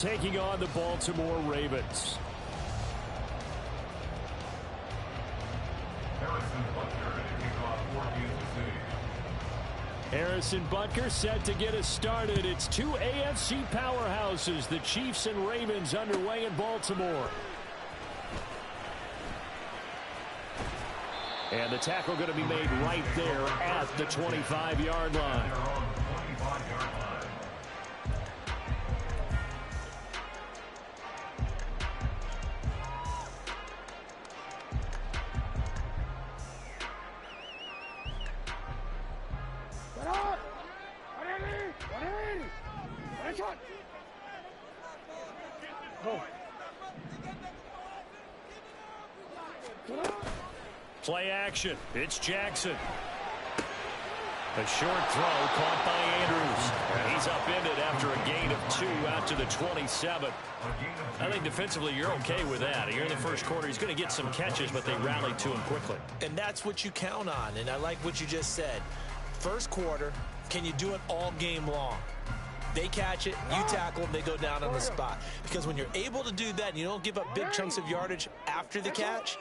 taking on the Baltimore Ravens. Harrison Butker set to get us started. It's two AFC powerhouses, the Chiefs and Ravens, underway in Baltimore. And the tackle going to be made right there at the 25-yard line. Play action. It's Jackson. A short throw caught by Andrews. And he's upended after a gain of 2 out to the 27. I think defensively you're okay with that. Here in the first quarter, he's going to get some catches, but they rallied to him quickly. And that's what you count on, and I like what you just said. First quarter, can you do it all game long? They catch it, you tackle them, they go down on the spot. Because when you're able to do that and you don't give up big chunks of yardage after the catch,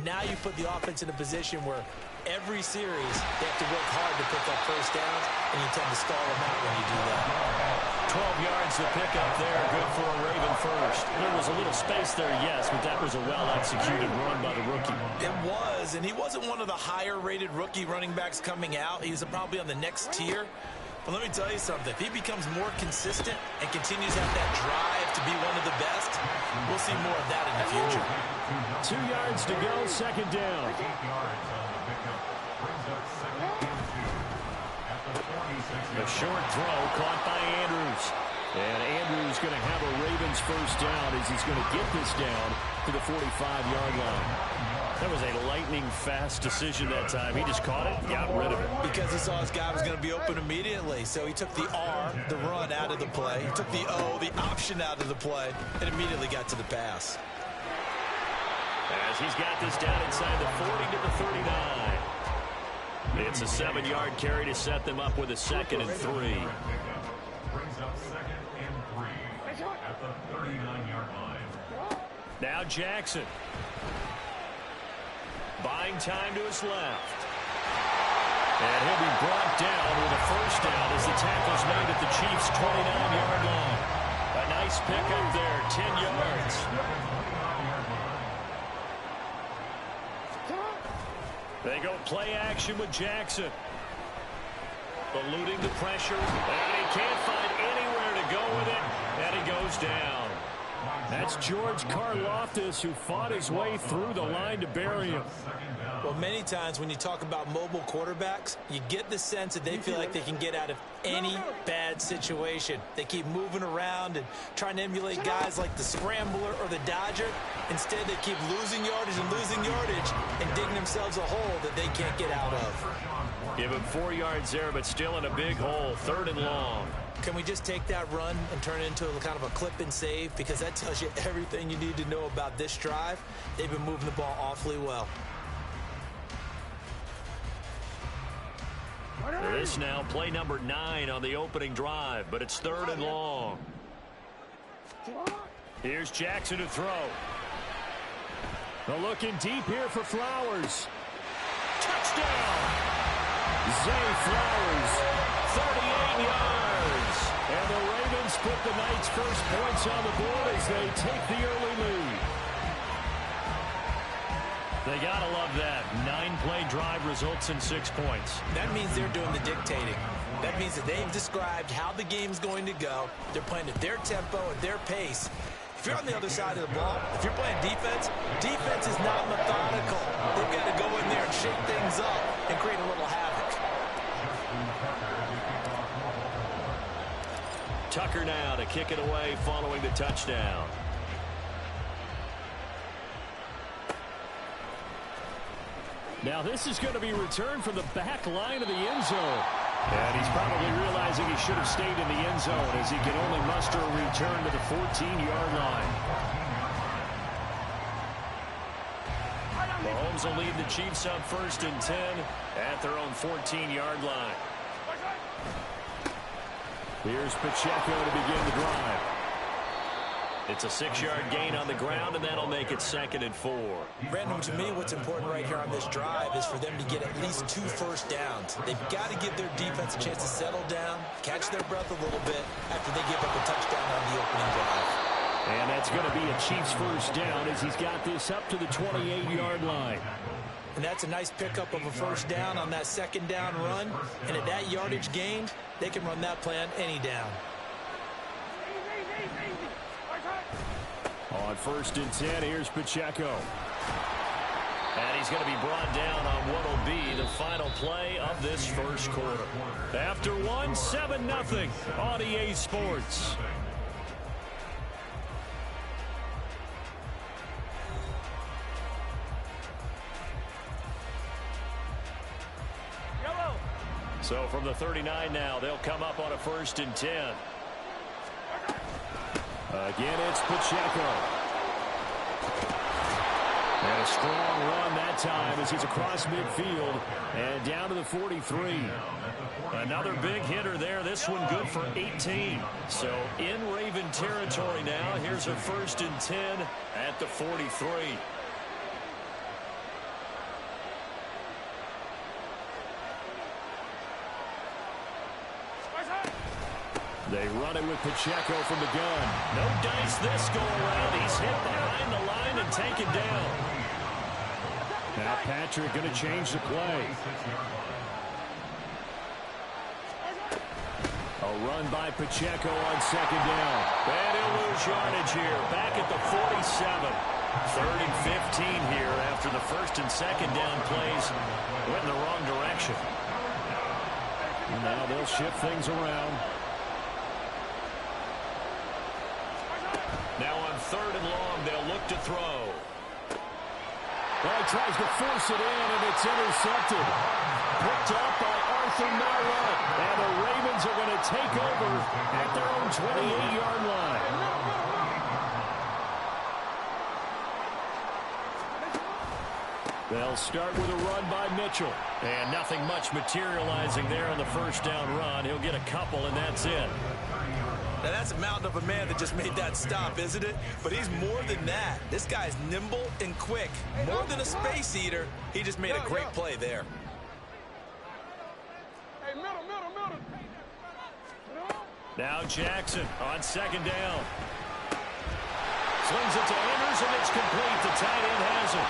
now you put the offense in a position where every series they have to work hard to pick up first downs, and you tend to stall them out when you do that. 12 yards to pick up there, good for a Raven first. There was a little space there, yes, but that was a well-executed run by the rookie. It was, and he wasn't one of the higher-rated rookie running backs coming out. He was probably on the next tier. But let me tell you something. If he becomes more consistent and continues to have that drive to be one of the best, we'll see more of that in the future. 2 yards to go, second down. A short throw caught by Andrews. And Andrews going to have a Ravens first down as he's going to get this down to the 45-yard line. That was a lightning-fast decision that time. He just caught it, got rid of it. Because he saw his guy was going to be open immediately. So he took the R, the run, out of the play. He took the O, the option, out of the play, and immediately got to the pass. As he's got this down inside the 40 to the 39. It's a 7-yard carry to set them up with a 2nd and 3. Brings up 2nd and 3 at the 39-yard line. Now Jackson. Buying time to his left. And he'll be brought down with a first down as the tackle's made at the Chiefs' 29-yard line. A nice pickup there, 10 yards. They go play action with Jackson. Eluding the pressure, and he can't find anywhere to go with it, and he goes down. That's George Karlaftis, who fought his way through the line to bury him. Well, many times when you talk about mobile quarterbacks, you get the sense that they feel like they can get out of any bad situation. They keep moving around and trying to emulate guys like the Scrambler or the Dodger. Instead, they keep losing yardage and digging themselves a hole that they can't get out of. Give him 4 yards there, but still in a big hole, 3rd and long. Can we just take that run and turn it into a kind of a clip and save? Because that tells you everything you need to know about this drive. They've been moving the ball awfully well. This now play number 9 on the opening drive, but it's 3rd and long. Here's Jackson to throw. Looking deep here for Flowers. Touchdown! Zay Flowers, 38 yards. And the Ravens put the night's first points on the board as they take the early lead. They got to love that. 9-play drive results in 6 points. That means they're doing the dictating. That means that they've described how the game's going to go. They're playing at their tempo, at their pace. If you're on the other side of the ball, if you're playing defense, defense is not methodical. They've got to go in there and shake things up and create a little havoc. Tucker now to kick it away following the touchdown. Now this is going to be returned from the back line of the end zone. And he's probably realizing he should have stayed in the end zone as he can only muster a return to the 14-yard line. Mahomes will lead the Chiefs on 1st and 10 at their own 14-yard line. Here's Pacheco to begin the drive. It's a 6-yard gain on the ground, and that'll make it 2nd and 4. Brandon, to me, what's important right here on this drive is for them to get at least 2 first downs. They've got to give their defense a chance to settle down, catch their breath a little bit after they give up a touchdown on the opening drive. And that's going to be a Chiefs first down as he's got this up to the 28-yard line. And that's a nice pickup of a first down on that 2nd down run. And at that yardage gained, they can run that play on any down. On 1st and 10, here's Pacheco. And he's going to be brought down on what will be the final play of this first quarter. After 7-0 on EA Sports. So from the 39 now, they'll come up on a 1st and 10. Again, it's Pacheco. And a strong run that time as he's across midfield and down to the 43. Another big hitter there. This one good for 18. So in Raven territory now. Here's a 1st and 10 at the 43. They run it with Pacheco from the gun. No dice this go around. He's hit behind the line and taken down. Now Patrick going to change the play. A run by Pacheco on 2nd down. And he'll lose yardage here. Back at the 47. 3rd and 15 here after the 1st and 2nd down plays went in the wrong direction. And now they'll shift things around. Now on 3rd and long, they'll look to throw. Well, he tries to force it in, and it's intercepted. Picked up by Arthur Mara. And the Ravens are going to take over at their own 28-yard line. They'll start with a run by Mitchell. And nothing much materializing there on the 1st down run. He'll get a couple, and that's it. Now, that's a mountain of a man that just made that stop, isn't it? But he's more than that. This guy's nimble and quick. More than a space eater. He just made a great play there. Now Jackson on 2nd down. Slings it to Andrews, and it's complete. The tight end has it.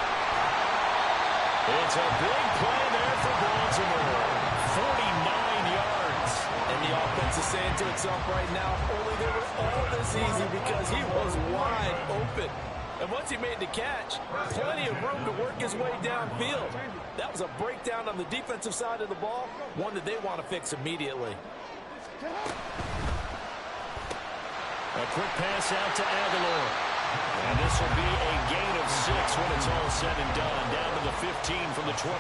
It's a big play there for Baltimore. 49 yards. And the offense is saying to itself right now, only they were all this easy because he was wide open. And once he made the catch, plenty of room to work his way downfield. That was a breakdown on the defensive side of the ball, one that they want to fix immediately. A quick pass out to Aguilar. And this will be a gain of 6 when it's all said and done. Down to the 15 from the 21.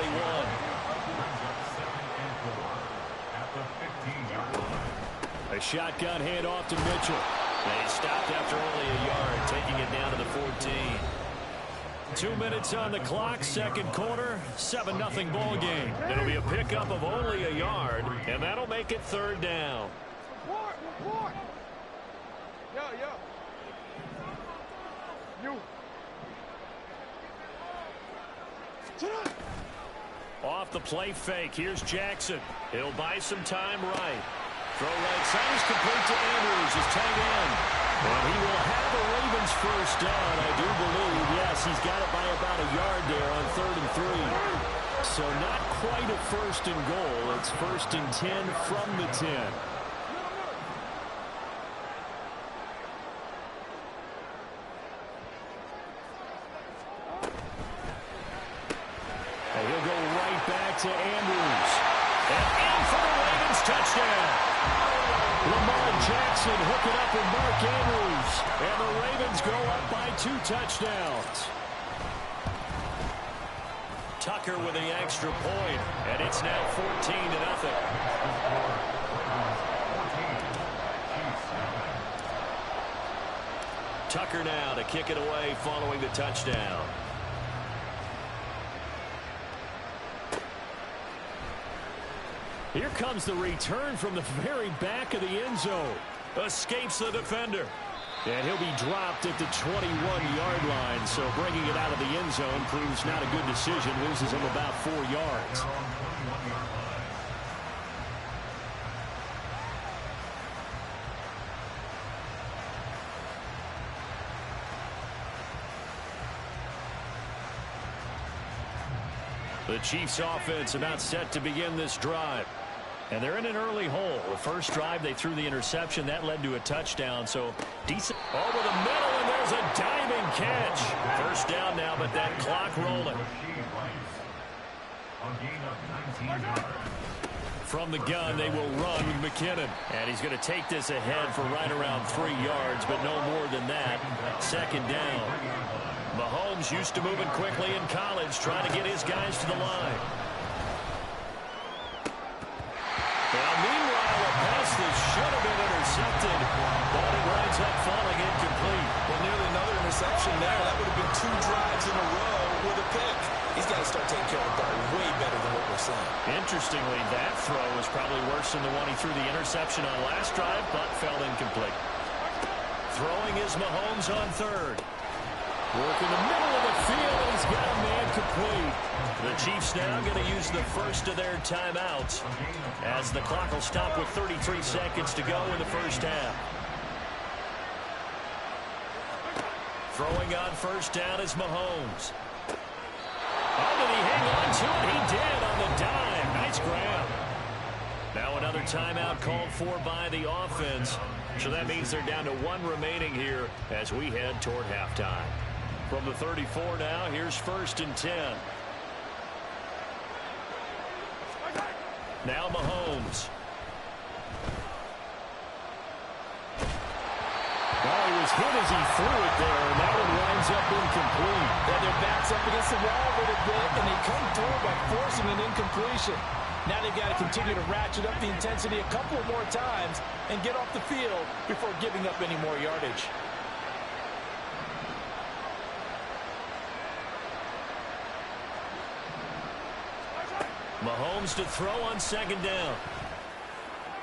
A shotgun handoff to Mitchell. They stopped after only a yard, taking it down to the 14. 2 minutes on the clock, 2nd quarter, 7-0 ball game. It'll be a pickup of only a yard, and that'll make it 3rd down. Report. Yeah. You. Off the play fake, here's Jackson. He'll buy some time right. Throw right side is complete to Andrews, his tight end. And he will have the Ravens first down, I do believe. Yes, he's got it by about a yard there on 3rd and 3. So not quite a 1st and goal. It's 1st and 10 from the 10. And he'll go right back to Andrews. And in for the Ravens touchdown. Lamar Jackson hooking up with Mark Andrews. And the Ravens go up by 2 touchdowns. Tucker with the extra point, and it's now 14-0. Tucker now to kick it away following the touchdown. Here comes the return from the very back of the end zone. Escapes the defender. And he'll be dropped at the 21-yard line. So bringing it out of the end zone proves not a good decision. Loses him about 4 yards. The Chiefs offense about set to begin this drive. And they're in an early hole. The first drive, they threw the interception. That led to a touchdown. So decent. Over the middle, and there's a diving catch. First down now, but that clock rolling. From the gun, they will run with McKinnon. And he's going to take this ahead for right around 3 yards, but no more than that. Second down. Mahomes used to moving quickly in college, trying to get his guys to the line. Now, meanwhile, a pass that should have been intercepted, but it winds up falling incomplete. Well, nearly another interception there. That would have been 2 drives in a row with a pick. He's got to start taking care of the ball way better than what we're seeing. Interestingly, that throw was probably worse than the one he threw the interception on last drive, but fell incomplete. Throwing is Mahomes on third. Work in the middle of the field, and he's got a man complete. The Chiefs now going to use the first of their timeouts as the clock will stop with 33 seconds to go in the first half. Throwing on first down is Mahomes. Oh, did he hang on to it? He did on the dime. Nice grab. Now another timeout called for by the offense. So that means they're down to 1 remaining here as we head toward halftime. From the 34 now, here's 1st and 10. Now Mahomes. Well, he was hit as he threw it there, and that one winds up incomplete. Yeah, their back's up against the wall a little bit, and they come through by forcing an incompletion. Now they've got to continue to ratchet up the intensity a couple more times and get off the field before giving up any more yardage. Mahomes to throw on second down.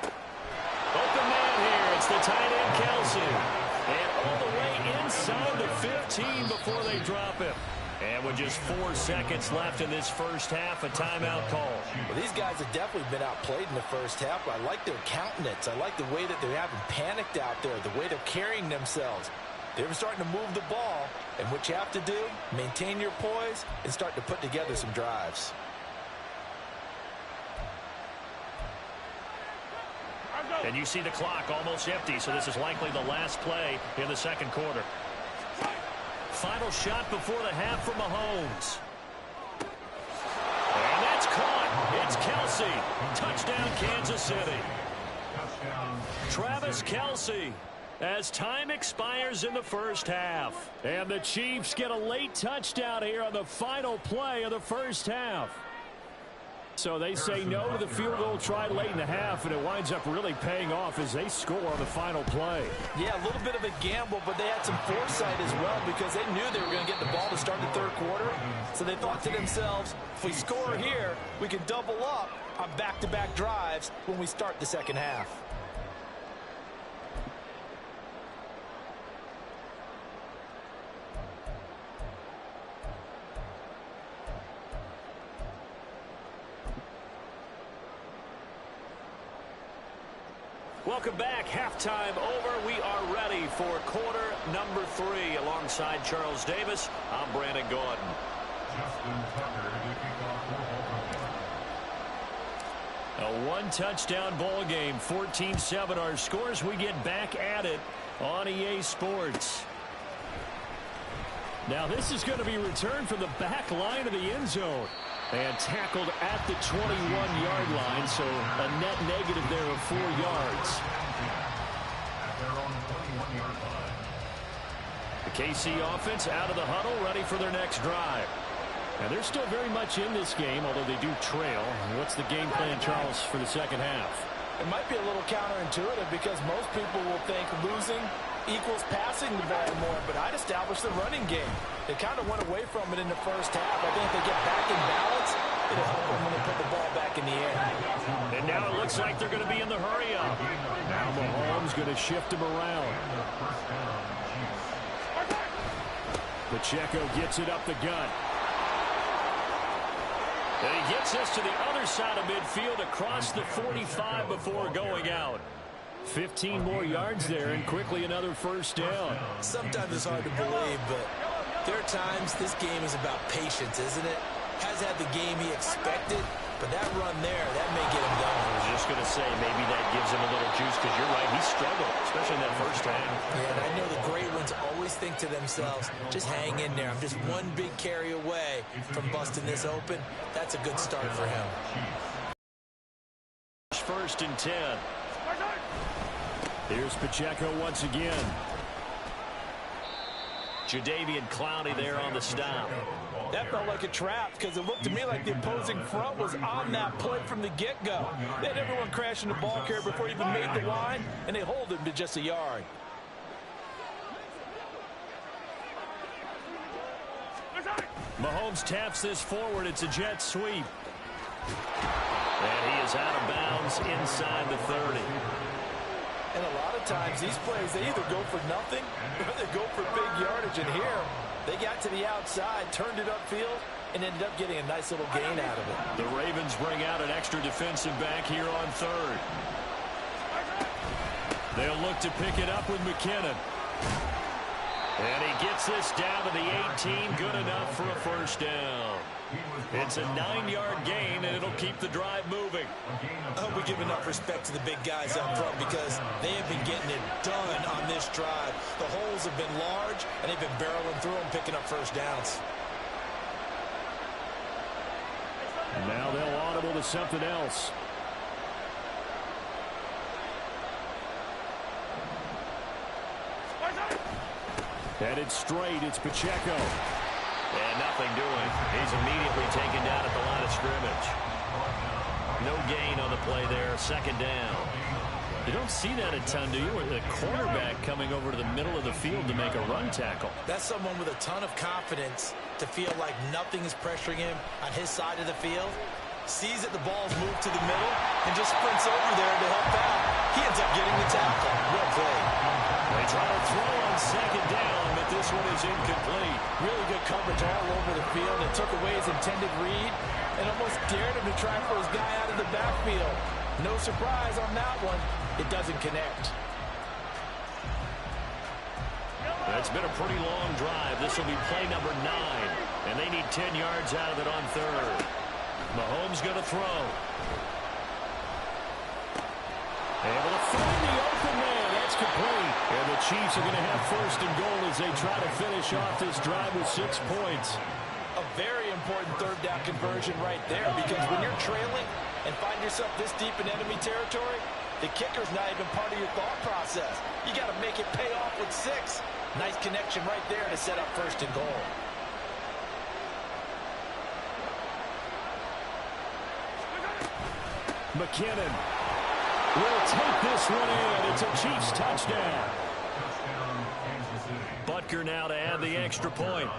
Open man here. It's the tight end, Kelsey. And all the way inside the 15 before they drop him. And with just 4 seconds left in this first half, a timeout call. Well, these guys have definitely been outplayed in the first half, but I like their countenance. I like the way that they haven't panicked out there, the way they're carrying themselves. They're starting to move the ball, and what you have to do, maintain your poise and start to put together some drives. And you see the clock almost empty, so this is likely the last play in the second quarter. Final shot before the half for Mahomes. And that's caught. It's Kelsey. Touchdown, Kansas City. Travis Kelsey as time expires in the first half. And the Chiefs get a late touchdown here on the final play of the first half. So they say no to the field goal try late in the half, and it winds up really paying off as they score on the final play. Yeah, a little bit of a gamble, but they had some foresight as well because they knew they were going to get the ball to start the third quarter. So they thought to themselves, if we score here, we can double up on back-to-back drives when we start the second half. Welcome back. Halftime over. We are ready for quarter number 3. Alongside Charles Davis, I'm Brandon Gordon. A one-touchdown ball game. 14-7 our scores. We get back at it on EA Sports. Now this is going to be returned from the back line of the end zone. And tackled at the 21-yard line, so a net negative there of 4 yards. The KC offense out of the huddle, ready for their next drive. And they're still very much in this game, although they do trail. What's the game plan, Charles, for the second half? It might be a little counterintuitive because most people will think losing equals passing the ball more, but I'd establish the running game. They kind of went away from it in the first half. I think if they get back in balance, It'll help them when they put the ball back in the air. And now it looks like they're going to be in the hurry-up. Now Mahomes going to shift him around. Pacheco gets it up the gut. And he gets this to the other side of midfield across the 45 before going out. 15 more yards there, and quickly another first down. Sometimes it's hard to believe, but there are times this game is about patience, isn't it? Has had the game he expected, but that run there, that may get him going. I was just going to say, maybe that gives him a little juice, because you're right, he struggled, especially in that first half. Yeah, and I know the great ones always think to themselves, just hang in there. I'm just one big carry away from busting this open. That's a good start for him. First and 10. Here's Pacheco once again. Jadeveon Clowney there on the stop. That felt like a trap because it looked to me like the opposing front was on that play from the get-go. They had everyone crashing the ball carrier before he even made the line, and they hold him to just a yard. Mahomes taps this forward. It's a jet sweep. And he is out of bounds inside the 30. And a lot of times these plays, they either go for nothing or they go for big yardage. And here, they got to the outside, turned it upfield, and ended up getting a nice little gain out of it. The Ravens bring out an extra defensive back here on third. They'll look to pick it up with McKinnon. And he gets this down to the 18, good enough for a first down. It's a 9-yard gain, and it'll keep the drive moving. I hope we give enough respect to the big guys up front because they have been getting it done on this drive. The holes have been large, and they've been barreling through them, picking up first downs. Now they'll audible to something else. Headed straight, it's Pacheco. And nothing doing. He's immediately taken down at the line of scrimmage. No gain on the play there, second down. You don't see that a ton, do you? The cornerback coming over to the middle of the field to make a run tackle. That's someone with a ton of confidence to feel like nothing is pressuring him on his side of the field. Sees that the ball's moved to the middle and just sprints over there to help out. He ends up getting the tackle. Well played. They try to throw on second down, but this one is incomplete. Really good coverage all over the field. It took away his intended read and almost dared him to try for his guy out of the backfield. No surprise on that one. It doesn't connect. It's been a pretty long drive. This will be play number 9, and they need 10 yards out of it on third. Mahomes going to throw. Able to find the open man. That's complete. And the Chiefs are going to have first and goal as they try to finish off this drive with 6 points. A very important third down conversion right there because when you're trailing and find yourself this deep in enemy territory, the kicker's not even part of your thought process. You got to make it pay off with 6. Nice connection right there to set up first and goal. McKinnon will take this one in. It's a Chiefs touchdown. Butker now to add the extra point.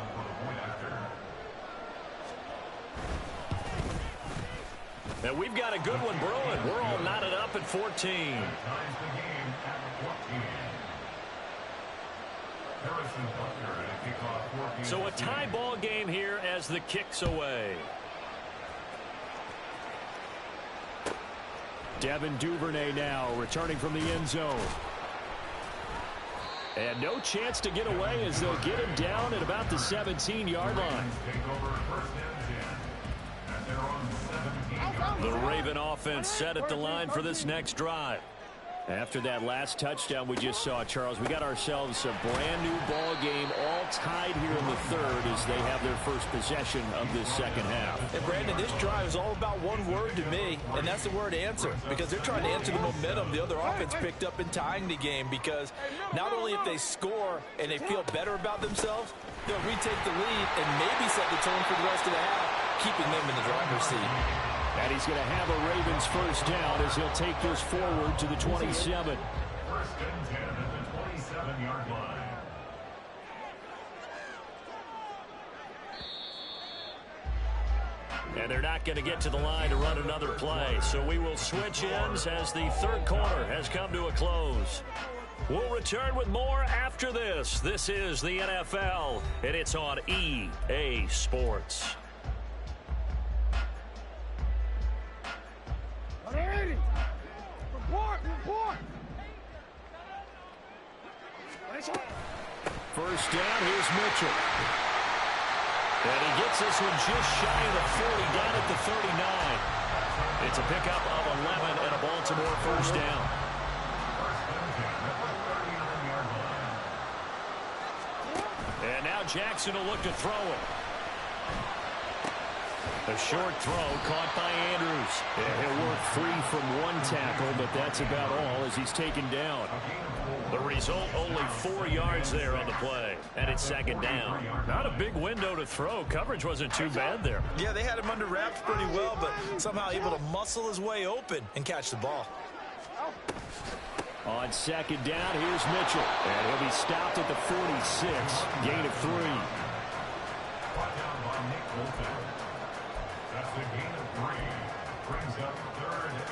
And we've got a good one brewing. We're all knotted up at 14. So a tie ball game here as the kick's away. Devin Duvernay now returning from the end zone. And no chance to get away as they'll get him down at about the 17-yard line. The Raven offense set at the line for this next drive. After that last touchdown we just saw, Charles, we got ourselves a brand new ball game, all tied here in the third as they have their first possession of this second half. And Brandon, this drive is all about one word to me, and that's the word answer, because they're trying to answer the momentum the other offense picked up in tying the game, because not only if they score and they feel better about themselves, they'll retake the lead and maybe set the tone for the rest of the half, keeping them in the driver's seat. And he's going to have a Ravens first down as he'll take this forward to the 27. First and 10 at the 27-yard line. And they're not going to get to the line to run another play. So we will switch ends as the third quarter has come to a close. We'll return with more after this. This is the NFL, and it's on EA Sports. First down, here's Mitchell. And he gets this one just shy of the 40, down at the 39. It's a pickup of 11 and a Baltimore first down. And now Jackson will look to throw it. A short throw caught by Andrews. Yeah, he'll work free from one tackle, but that's about all as he's taken down. The result, only 4 yards there on the play. And it's second down. Not a big window to throw. Coverage wasn't too bad there. Yeah, they had him under wraps pretty well, but somehow able to muscle his way open and catch the ball. On second down, here's Mitchell. And he'll be stopped at the 46. Gain of 3. That's a gain of 3. Brings up 3rd and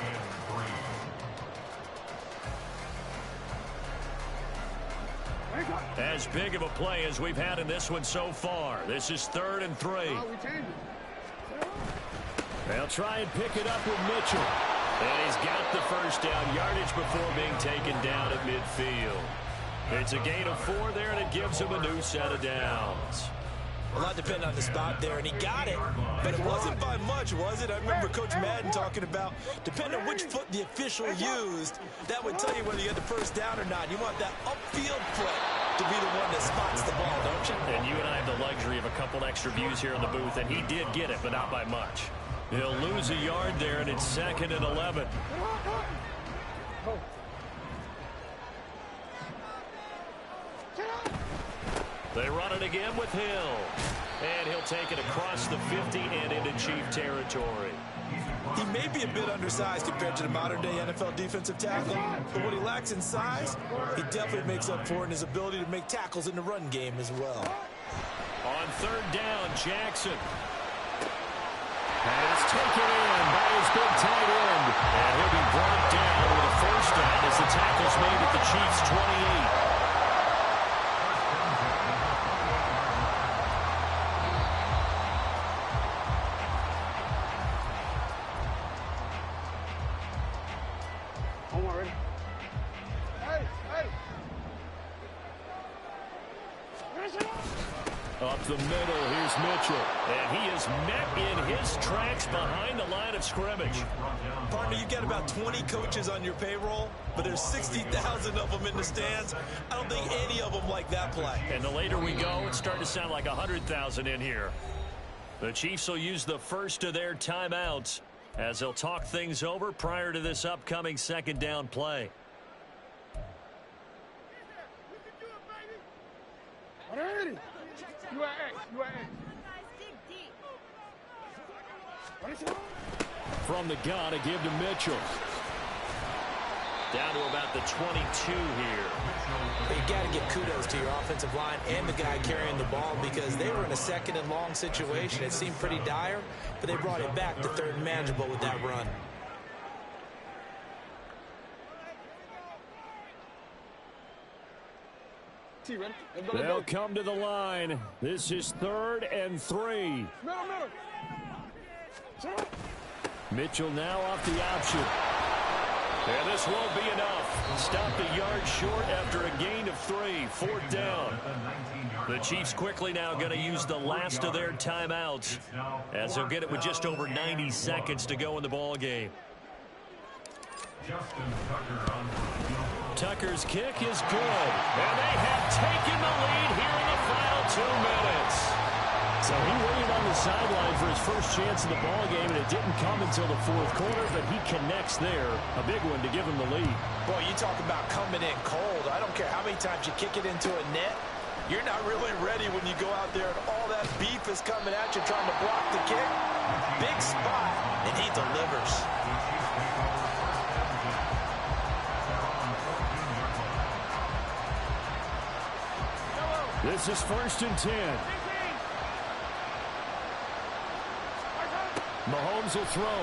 3. As big of a play as we've had in this one so far. This is 3rd and 3. They'll try and pick it up with Mitchell. And he's got the first down yardage before being taken down at midfield. It's a gain of 4 there, and it gives him a new set of downs. A lot depended on the spot there, and he got it, but it wasn't by much, was it? I remember Coach Madden talking about, depending on which foot the official used, that would tell you whether you had the first down or not. You want that upfield foot to be the one that spots the ball, don't you? And you and I have the luxury of a couple extra views here in the booth, and he did get it, but not by much. He'll lose a yard there, and it's 2nd and 11. They run it again with Hill. And he'll take it across the 50 and into Chief territory. He may be a bit undersized compared to the modern-day NFL defensive tackle, but what he lacks in size, he definitely makes up for in his ability to make tackles in the run game as well. On 3rd down, Jackson. And it's taken in by his big tight end. And he'll be brought down with a first down as the tackle's made at the Chiefs' 28. Up the middle, here's Mitchell. And he is met in his tracks behind the line of scrimmage. Partner, you've got about 20 coaches on your payroll, but there's 60,000 of them in the stands. I don't think any of them like that play. And the later we go, it's starting to sound like 100,000 in here. The Chiefs will use the first of their timeouts as they'll talk things over prior to this upcoming second down play. From the gun, a give to Mitchell. Down to about the 22 here. You got to give kudos to your offensive line and the guy carrying the ball because they were in a 2nd and long situation. It seemed pretty dire, but they brought it back to 3rd and manageable with that run. They'll come to the line. This is 3rd and 3. Mitchell now off the option. And this won't be enough. Stopped a yard short after a gain of 3. 4th down. The Chiefs quickly now going to use the last of their timeouts as they'll get it with just over 90 seconds to go in the ball game. Tucker's kick is good. And they have taken the lead here in the final 2 minutes. So he waited on the sideline for his first chance in the ball game, and it didn't come until the 4th quarter, but he connects there. A big one to give him the lead. Boy, you talk about coming in cold. I don't care how many times you kick it into a net. You're not really ready when you go out there and all that beef is coming at you trying to block the kick. Big spot, and he delivers. This is 1st and 10. Mahomes will throw.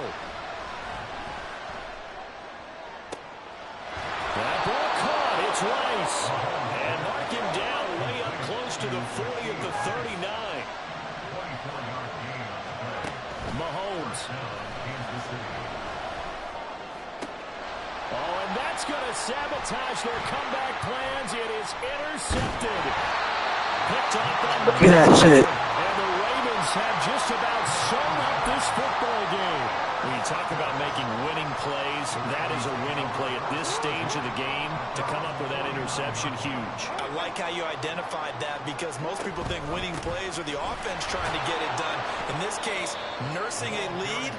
That ball caught. It's Rice. And mark him down way up close to the 40 of the 39. Mahomes. Oh, and that's going to sabotage their comeback plans. It is intercepted. Picked up on the Look at that shit. And the Ravens have just about sewn up this football game. When you talk about making winning plays, that is a winning play at this stage of the game. To come up with that interception, huge. I like how you identified that because most people think winning plays are the offense trying to get it done. In this case, nursing a lead,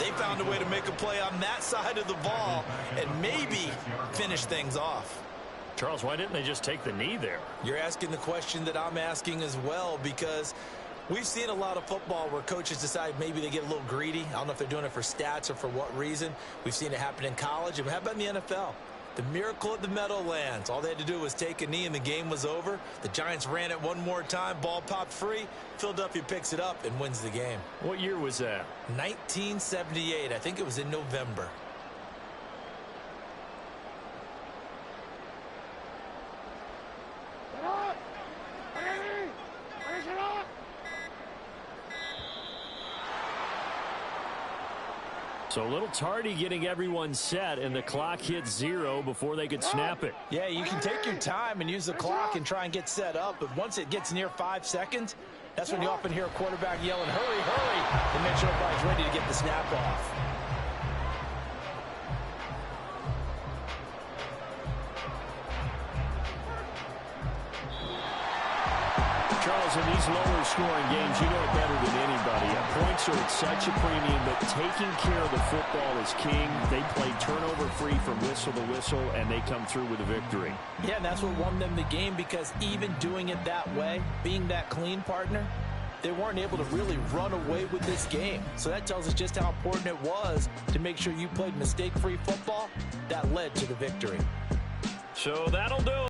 they found a way to make a play on that side of the ball and maybe finish things off. Charles, why didn't they just take the knee there? You're asking the question that I'm asking as well because we've seen a lot of football where coaches decide maybe they get a little greedy. I don't know if they're doing it for stats or for what reason. We've seen it happen in college. And how about in the NFL? The miracle at the Meadowlands. All they had to do was take a knee and the game was over. The Giants ran it one more time. Ball popped free. Philadelphia picks it up and wins the game. What year was that? 1978. I think it was in November. So a little tardy getting everyone set, and the clock hits 0 before they could snap it. Yeah, you can take your time and use the clock and try and get set up, but once it gets near 5 seconds, that's when you often hear a quarterback yelling, hurry, hurry, and make sure everybody's ready to get the snap off. Charles, in these lower scoring games, you know it better than anybody. Points are at such a premium, but taking care of the football is king. They play turnover-free from whistle to whistle, and they come through with a victory. Yeah, and that's what won them the game because even doing it that way, being that clean partner, they weren't able to really run away with this game. So that tells us just how important it was to make sure you played mistake-free football. That led to the victory. So that'll do it.